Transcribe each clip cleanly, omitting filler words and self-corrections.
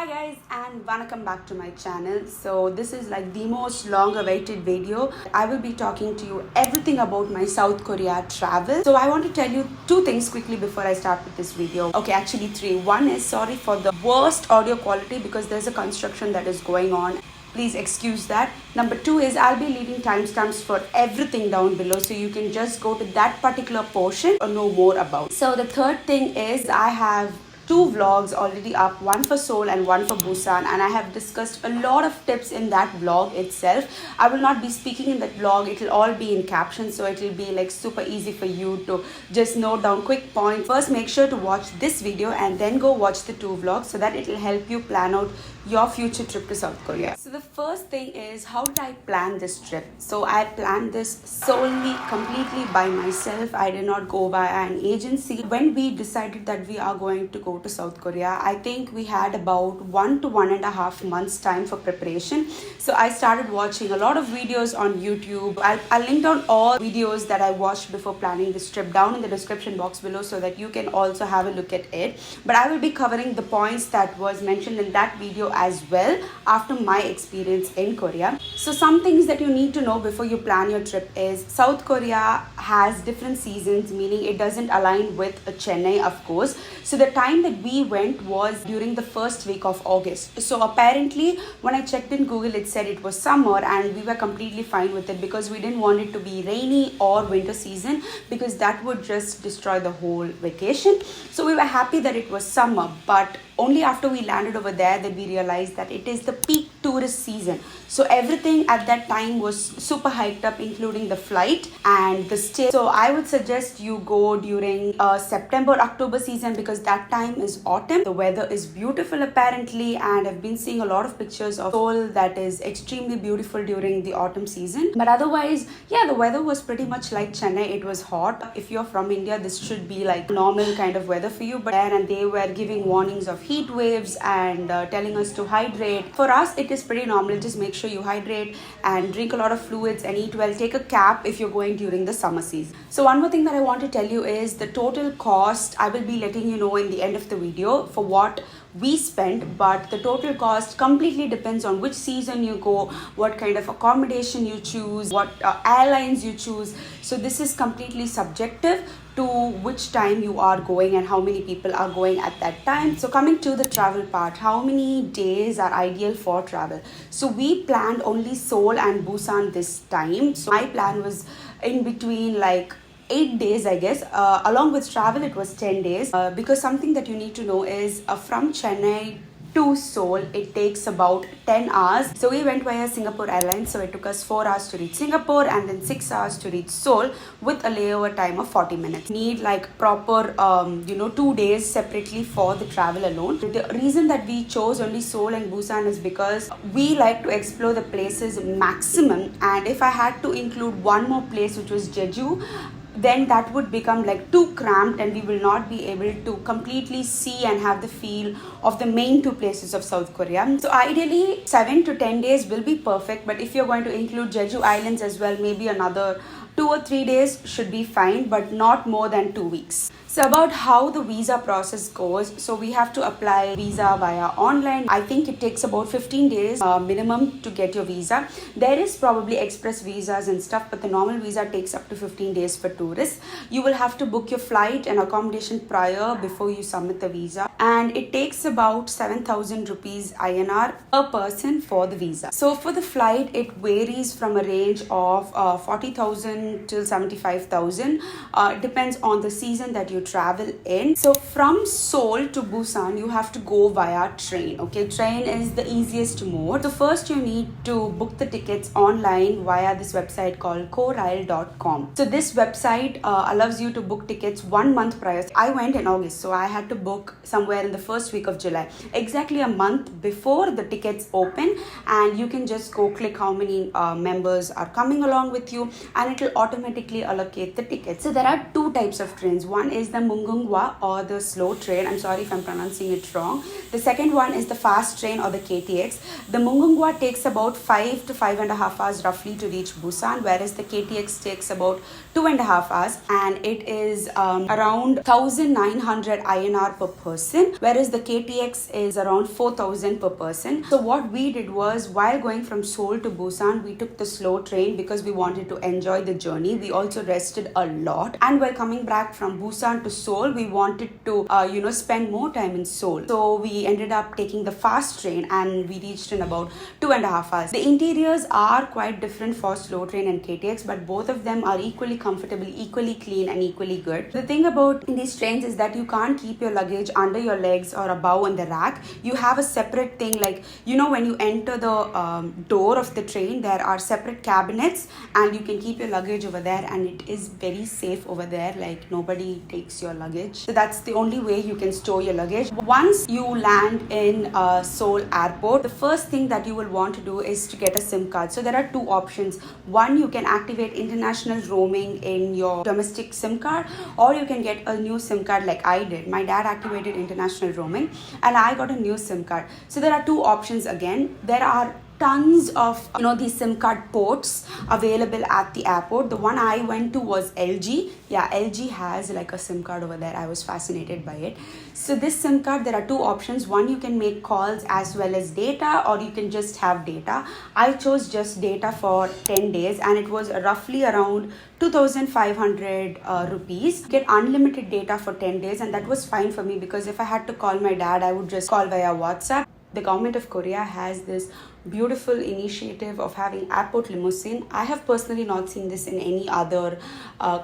Hi guys and welcome back to my channel. So this is like the most long awaited video. I will be talking to you everything about my South Korea travel. So I want to tell you two things quickly before I start with this video. Okay, actually three. One is sorry for the worst audio quality because there's a construction that is going on. Please excuse that. Number two is I'll be leaving timestamps for everything down below so you can just go to that particular portion or know more about. So the third thing is I have two vlogs already up, one for Seoul and one for Busan, and I have discussed a lot of tips in that vlog itself. I will not be speaking in that vlog, it will all be in captions, so it will be like super easy for you to just note down quick points. First, make sure to watch this video and then go watch the two vlogs so that it will help you plan out your future trip to South Korea. So the first thing is, how did I plan this trip? So I planned this solely, completely by myself. I did not go via an agency. When we decided that we are going to go to South Korea, I think we had about 1 to 1.5 months time for preparation. So I started watching a lot of videos on YouTube. I'll link down all videos that I watched before planning this trip down in the description box below so that you can also have a look at it. But I will be covering the points that was mentioned in that video as well after my experience in Korea. So some things that you need to know before you plan your trip is South Korea has different seasons, meaning it doesn't align with Chennai, of course. So the time that we went was during the first week of August. So apparently when I checked in Google, it said it was summer and we were completely fine with it because we didn't want it to be rainy or winter season because that would just destroy the whole vacation. So we were happy that it was summer, but only after we landed over there that we realized that it is the peak tourist season. So everything at that time was super hyped up, including the flight and the stay. So I would suggest you go during September, October season because that time is autumn. The weather is beautiful apparently, and I've been seeing a lot of pictures of Seoul that is extremely beautiful during the autumn season. But otherwise, yeah, the weather was pretty much like Chennai. It was hot. If you're from India, this should be like normal kind of weather for you. But and they were giving warnings of heat waves and telling us to hydrate. For us, it is pretty normal. Just make sure you hydrate and drink a lot of fluids and eat well. Take a cap if you're going during the summer season. So one more thing that I want to tell you is the total cost. I will be letting you know in the end of the video for what we spent, but the total cost completely depends on which season you go, what kind of accommodation you choose, what airlines you choose. So this is completely subjective to which time you are going and how many people are going at that time. So coming to the travel part, how many days are ideal for travel? So we planned only Seoul and Busan this time. So my plan was in between like 8 days, I guess. Along with travel, it was 10 days because something that you need to know is from Chennai to Seoul, it takes about 10 hours. So we went via Singapore Airlines. So it took us 4 hours to reach Singapore and then 6 hours to reach Seoul with a layover time of 40 minutes. Need like proper, 2 days separately for the travel alone. The reason that we chose only Seoul and Busan is because we like to explore the places maximum. And if I had to include one more place, which was Jeju, then that would become like too cramped and we will not be able to completely see and have the feel of the main two places of South Korea. So ideally 7 to 10 days will be perfect, but if you're going to include Jeju Islands as well, maybe another 2 or 3 days should be fine, but not more than 2 weeks. So about how the visa process goes, so we have to apply visa via online. I think it takes about 15 days minimum to get your visa. There is probably express visas and stuff, but the normal visa takes up to 15 days for tourists. You will have to book your flight and accommodation prior before you submit the visa. And it takes about 7,000 rupees INR per person for the visa. So for the flight, it varies from a range of 40,000 till 75,000. Depends on the season that you travel in. So from Seoul to Busan, you have to go via train. Okay, train is the easiest mode. So first you need to book the tickets online via this website called korail.com. So this website allows you to book tickets 1 month prior. I went in August, so I had to book somewhere in the first week of July, exactly a month before the tickets open, and you can just go click how many members are coming along with you and it will automatically allocate the tickets. So there are two types of trains. One is the Mungungwa or the slow train. I'm sorry if I'm pronouncing it wrong. The second one is the fast train or the KTX. The Mungungwa takes about 5 to 5.5 hours roughly to reach Busan, whereas the KTX takes about 2.5 hours, and it is around 1900 INR per person, whereas the KTX is around 4000 per person. So what we did was, while going from Seoul to Busan, we took the slow train because we wanted to enjoy the journey. We also rested a lot, and while coming back from Busan to Seoul, we wanted to spend more time in Seoul. So we ended up taking the fast train, and we reached in about 2.5 hours. The interiors are quite different for slow train and KTX, but both of them are equally comfortable, equally clean, and equally good. The thing about in these trains is that you can't keep your luggage under your legs or above on the rack. You have a separate thing, like when you enter the door of the train, there are separate cabinets, and you can keep your luggage over there, and it is very safe over there. Like, nobody takes your luggage. So that's the only way you can store your luggage. Once you land in Seoul airport, the first thing that you will want to do is to get a SIM card. So there are two options. One, you can activate international roaming in your domestic SIM card, or you can get a new SIM card like I did. My dad activated international roaming, and I got a new SIM card. So there are two options again. There are tons of these SIM card ports available at the airport. The one I went to was LG. Yeah, LG has like a SIM card over there. I was fascinated by it. So this SIM card, there are two options. One, you can make calls as well as data, or you can just have data. I chose just data for 10 days, and it was roughly around 2500 rupees. Get unlimited data for 10 days, and that was fine for me because if I had to call my dad, I would just call via WhatsApp. The government of Korea has this beautiful initiative of having airport limousine. I have personally not seen this in any other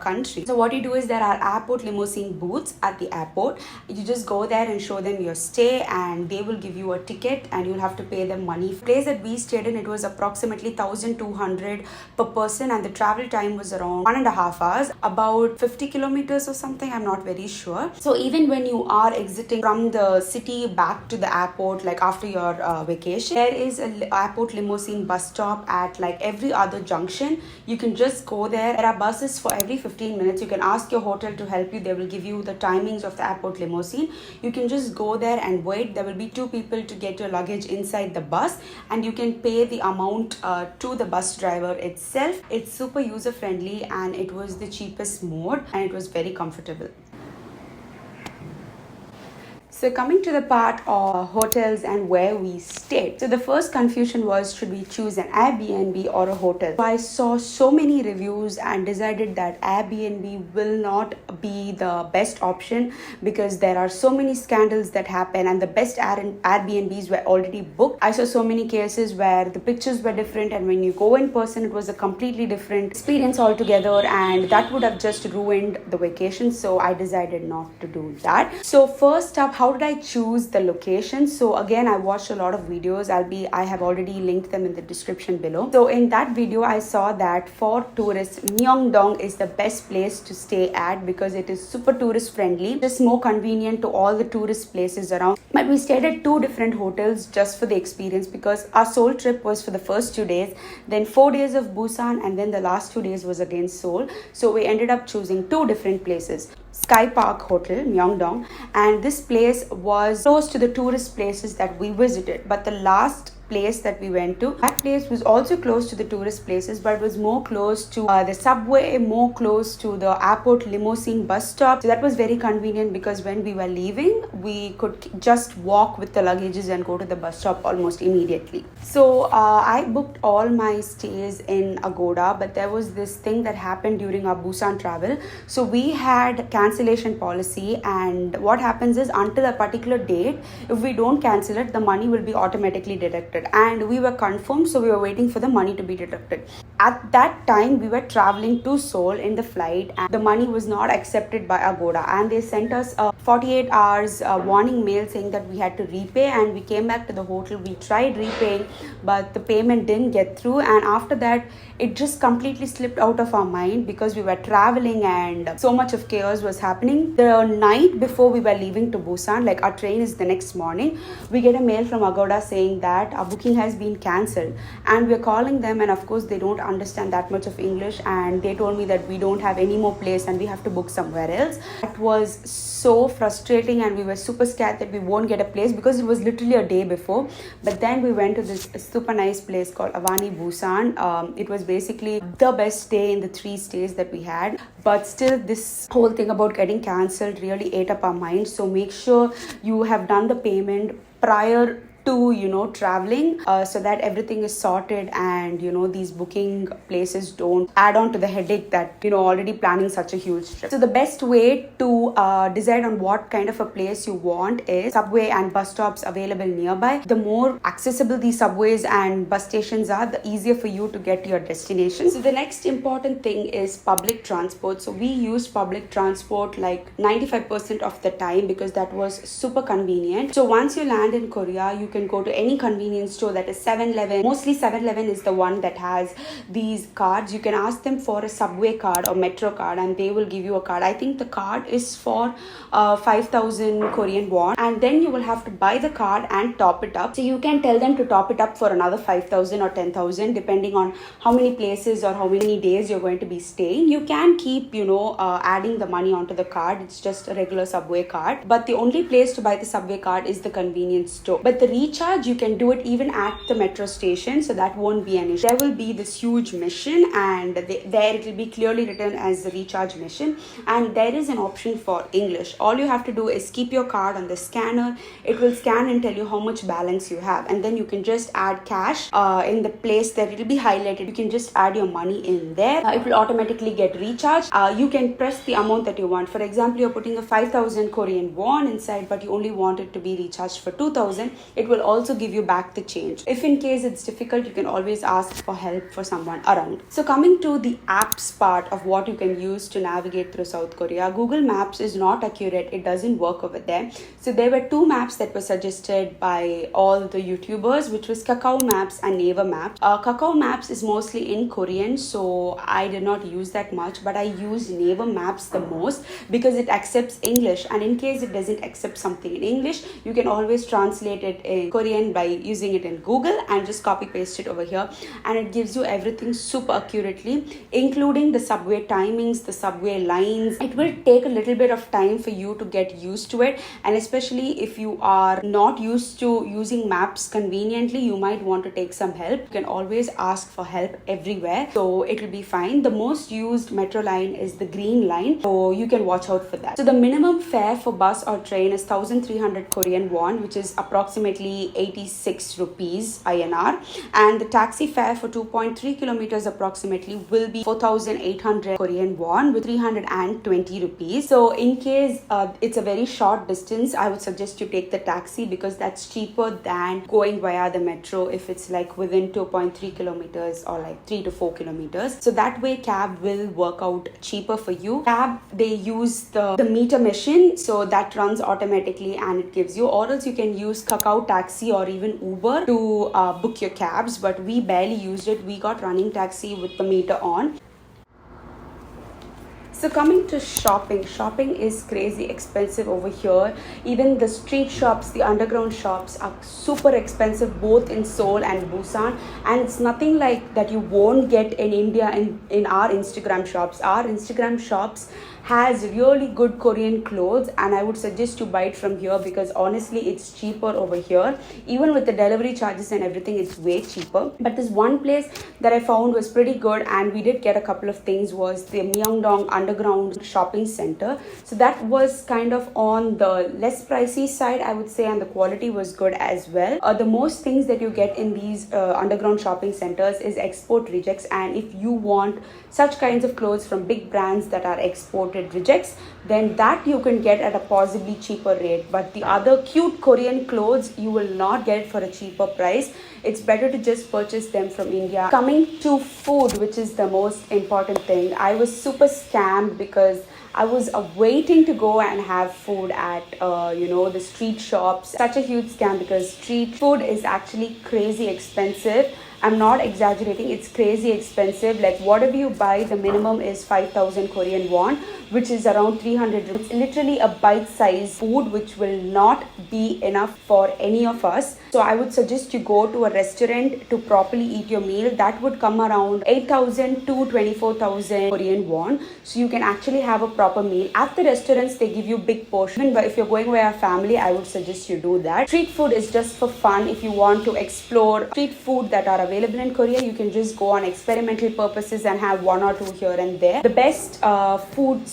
country. So what you do is, there are airport limousine booths at the airport. You just go there and show them your stay, and they will give you a ticket, and you'll have to pay them money. The place that we stayed in, it was approximately 1200 per person, and the travel time was around 1.5 hours, about 50 kilometers or something. I'm not very sure. So even when you are exiting from the city back to the airport, like after your vacation, there is a airport limousine bus stop at like every other junction. You can just go there. There are buses for every 15 minutes. You can ask your hotel to help you. They will give you the timings of the airport limousine. You can just go there and wait. There will be two people to get your luggage inside the bus, and you can pay the amount to the bus driver itself. It's super user friendly, and it was the cheapest mode, and it was very comfortable. So coming to the part of hotels and where we stayed. So the first confusion was, should we choose an Airbnb or a hotel? So I saw so many reviews and decided that Airbnb will not be the best option because there are so many scandals that happen, and the best Airbnbs were already booked. I saw so many cases where the pictures were different, and when you go in person, it was a completely different experience altogether, and that would have just ruined the vacation. So I decided not to do that. So first up, how did I choose the location? So again, I watched a lot of videos. I have already linked them in the description below. So in that video, I saw that for tourists, Myeongdong is the best place to stay at because it is super tourist friendly, just more convenient to all the tourist places around. But we stayed at two different hotels just for the experience because our Seoul trip was for the first 2 days, then 4 days of Busan, and then the last 2 days was again Seoul. So we ended up choosing two different places. Sky Park Hotel, Myeongdong, and this place was close to the tourist places that we visited. But the last place that we went to, that place was also close to the tourist places, but it was more close to the subway, more close to the airport limousine bus stop. So that was very convenient because when we were leaving, we could just walk with the luggages and go to the bus stop almost immediately. So I booked all my stays in Agoda, but there was this thing that happened during our Busan travel. So we had cancellation policy, and what happens is, until a particular date, if we don't cancel it, the money will be automatically deducted. And we were confirmed, so we were waiting for the money to be deducted. At that time, we were traveling to Seoul in the flight, and the money was not accepted by Agoda, and they sent us a 48 hours warning mail saying that we had to repay. And we came back to the hotel, we tried repaying, but the payment didn't get through. And after that, it just completely slipped out of our mind because we were traveling and so much of chaos was happening. The night before we were leaving to Busan, like our train is the next morning, we get a mail from Agoda saying that our booking has been cancelled. And we're calling them, and of course they don't understand that much of English, and they told me that we don't have any more place and we have to book somewhere else. It was so frustrating, and we were super scared that we won't get a place because it was literally a day before. But then we went to this super nice place called Avani Busan. It was basically the best stay in the 3 stays that we had. But still, this whole thing about getting cancelled really ate up our minds. So make sure you have done the payment prior to traveling, so that everything is sorted, and these booking places don't add on to the headache that already planning such a huge trip. So the best way to decide on what kind of a place you want is subway and bus stops available nearby. The more accessible these subways and bus stations are, the easier for you to get to your destination. So the next important thing is public transport. So we used public transport like 95% of the time because that was super convenient. So once you land in Korea, you can go to any convenience store, that is 7-Eleven. Mostly 7-Eleven is the one that has these cards. You can ask them for a subway card or metro card and they will give you a card. I think the card is for 5,000 Korean won, and then you will have to buy the card and top it up. So you can tell them to top it up for another 5,000 or 10,000 depending on how many places or how many days you're going to be staying. You can keep adding the money onto the card. It's just a regular subway card, but the only place to buy the subway card is the convenience store. But the recharge, you can do it even at the metro station, so that won't be an issue. There will be this huge mission, and there it will be clearly written as the recharge mission, and there is an option for English. All you have to do is keep your card on the scanner. It will scan and tell you how much balance you have, and then you can just add cash in the place that it will be highlighted. You can just add your money in there. It will automatically get recharged. You can press the amount that you want. For example, you're putting a 5,000 Korean won inside, but you only want it to be recharged for 2,000. It will also give you back the change. If in case it's difficult, you can always ask for help for someone around. So coming to the apps part of what you can use to navigate through South Korea, Google Maps is not accurate. It doesn't work over there. So there were 2 maps that were suggested by all the YouTubers, which was Kakao Maps and Naver Maps. Kakao Maps is mostly in Korean, so I did not use that much, but I used Naver Maps the most because it accepts English, and in case it doesn't accept something in English, you can always translate it in Korean by using it in Google and just copy paste it over here, and it gives you everything super accurately, including the subway timings, the subway lines. It will take a little bit of time for you to get used to it, and especially if you are not used to using maps conveniently, you might want to take some help. You can always ask for help everywhere, so it will be fine. The most used metro line is the green line, so you can watch out for that. So the minimum fare for bus or train is 1,300 Korean won, which is approximately 86 rupees INR, and the taxi fare for 2.3 kilometers approximately will be 4,800 Korean won with 320 rupees. So in case it's a very short distance, I would suggest you take the taxi because that's cheaper than going via the metro if it's like within 2.3 kilometers or like 3 to 4 kilometers. So that way cab will work out cheaper for you. Cab, they use the meter machine, so that runs automatically and it gives you, or else you can use Kakao Taxi or even Uber to book your cabs, but we barely used it. We got running taxi with the meter on. So coming to shopping is crazy expensive over here. Even the street shops, the underground shops are super expensive both in Seoul and Busan, and it's nothing like that you won't get in India in our Instagram shops. Our Instagram shops has really good Korean clothes, and I would suggest you buy it from here because honestly it's cheaper over here. Even with the delivery charges and everything, it's way cheaper. But this one place that I found was pretty good, and we did get a couple of things, was the Myeongdong Underground Shopping Center. So that was kind of on the less pricey side, I would say, and the quality was good as well. The most things that you get in these underground shopping centers is export rejects, and if you want such kinds of clothes from big brands that are exported rejects, then that you can get at a possibly cheaper rate. But the other cute Korean clothes, you will not get it for a cheaper price. It's better to just purchase them from India. Coming to food, which is the most important thing, I was super scammed because I was waiting to go and have food at the street shops. Such a huge scam because street food is actually crazy expensive. I'm not exaggerating, it's crazy expensive. Like whatever you buy, the minimum is 5,000 Korean won, which is around 300. It's literally a bite-sized food which will not be enough for any of us. So I would suggest you go to a restaurant to properly eat your meal. That would come around 8,000 to 24,000 Korean won. So you can actually have a proper meal. At the restaurants, they give you big portion, but if you're going with a family, I would suggest you do that. Street food is just for fun. If you want to explore street food that are available in Korea, you can just go on experimental purposes and have one or two here and there. The best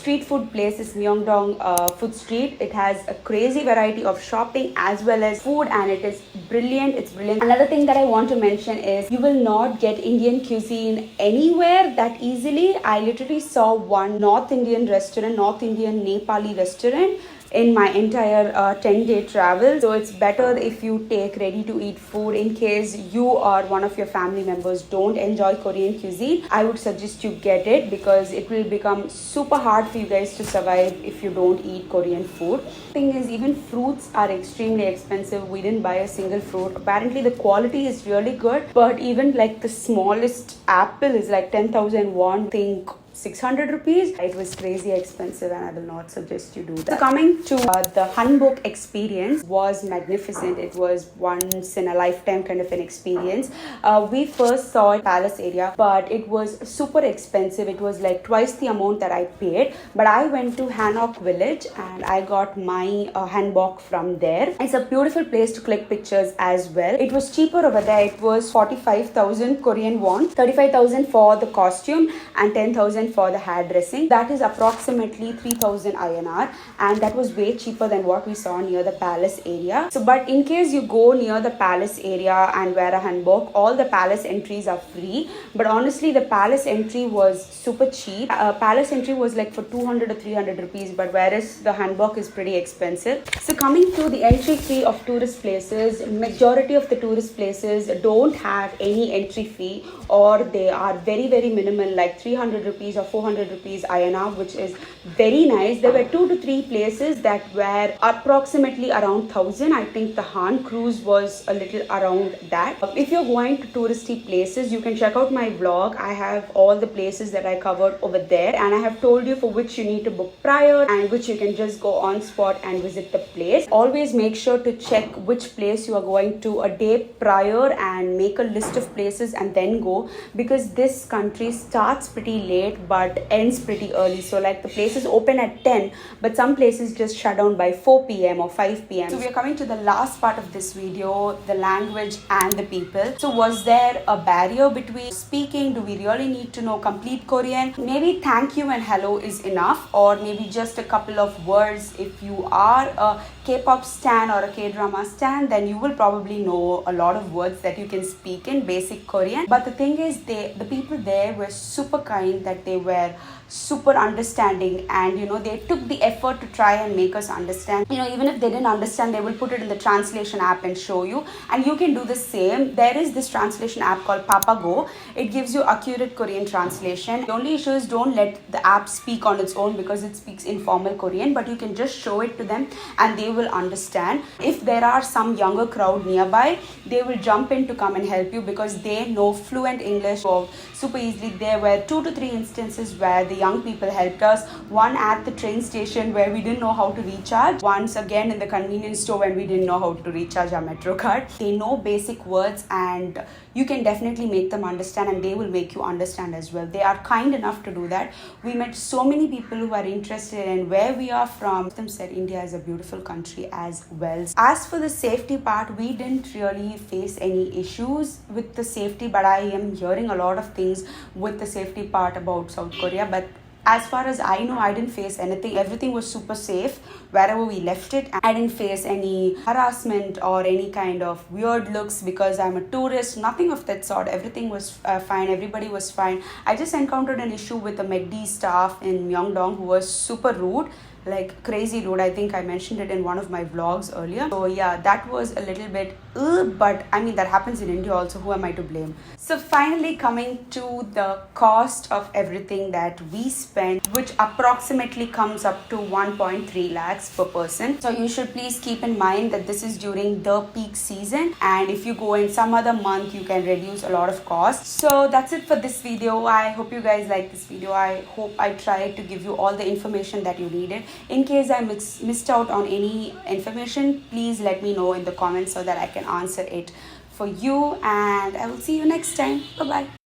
street food place is Myeongdong Food Street. It has a crazy variety of shopping as well as food, and it is brilliant. It's brilliant. Another thing that I want to mention is you will not get Indian cuisine anywhere that easily. I literally saw one North Indian Nepali restaurant in my entire 10-day travel. So it's better if you take ready to eat food in case you or one of your family members don't enjoy Korean cuisine. I would suggest you get it because it will become super hard for you guys to survive if you don't eat Korean food. Thing is, even fruits are extremely expensive. We didn't buy a single fruit. Apparently the quality is really good, but even like the smallest apple is like 10,000 won. Think 600 rupees. It was crazy expensive and I will not suggest you do that. So coming to the hanbok experience was magnificent. It was once in a lifetime kind of an experience. We first saw a palace area, but it was super expensive. It was like twice the amount that I paid. But I went to hanbok village and I got my hanbok from there. It's a beautiful place to click pictures as well. It was cheaper over there. It was 45,000 Korean won, 35,000 for the costume and 10,000 for the hairdressing. That is approximately 3,000 INR, and that was way cheaper than what we saw near the palace area. So but in case you go near the palace area and wear a hanbok, all the palace entries are free. But honestly, the palace entry was super cheap. Palace entry was like for 200 or 300 rupees, but whereas the hanbok is pretty expensive. So coming to the entry fee of tourist places, majority of the tourist places don't have any entry fee, or they are very minimal, like 300 rupees or 400 rupees INR, which is very nice. There were 2 to 3 places that were approximately around 1,000. I think the Han cruise was a little around that. If you're going to touristy places, you can check out my vlog. I have all the places that I covered over there, and I have told you for which you need to book prior and which you can just go on spot and visit the place. Always make sure to check which place you are going to a day prior and make a list of places and then go, because this country starts pretty late but ends pretty early. So like the places open at 10, but some places just shut down by 4 p.m. or 5 p.m. So we are coming to the last part of this video, the language and the people. So was there a barrier between speaking? Do we really need to know complete Korean? Maybe thank you and hello is enough, or maybe just a couple of words. If you are a K-pop stan or a K-drama stan, then you will probably know a lot of words that you can speak in basic Korean. But the thing is, the people there were super kind, that they were super understanding, and they took the effort to try and make us understand. Even if they didn't understand, they will put it in the translation app and show you, and you can do the same. There is this translation app called Papago. It gives you accurate Korean translation. The only issue is don't let the app speak on its own because it speaks informal Korean, but you can just show it to them and they will understand. If there are some younger crowd nearby, they will jump in to come and help you because they know fluent English super easily. There were 2 to 3 instances where the young people helped us. One at the train station where we didn't know how to recharge. Once again in the convenience store when we didn't know how to recharge our metro card. They know basic words and you can definitely make them understand, and they will make you understand as well. They are kind enough to do that. We met so many people who are interested in where we are from. Them said India is a beautiful country as well. As for the safety part, we didn't really face any issues with the safety, but I am hearing a lot of things with the safety part about South Korea. But as far as I know, I didn't face anything. Everything was super safe wherever we left it. I didn't face any harassment or any kind of weird looks because I'm a tourist. Nothing of that sort. Everything was fine. Everybody was fine. I just encountered an issue with the McD staff in Myeongdong who was super rude. like crazy rude. I think I mentioned it in one of my vlogs earlier. So yeah, that was a little bit but I mean that happens in India also. Who am I to blame? So finally coming to the cost of everything that we spend, which approximately comes up to 1.3 lakhs per person. So you should please keep in mind that this is during the peak season, and if you go in some other month you can reduce a lot of costs. So that's it for this video. I hope you guys like this video. I hope I tried to give you all the information that you needed. In case I missed out on any information, please let me know in the comments so that I can answer it for you, and I will see you next time. Bye bye.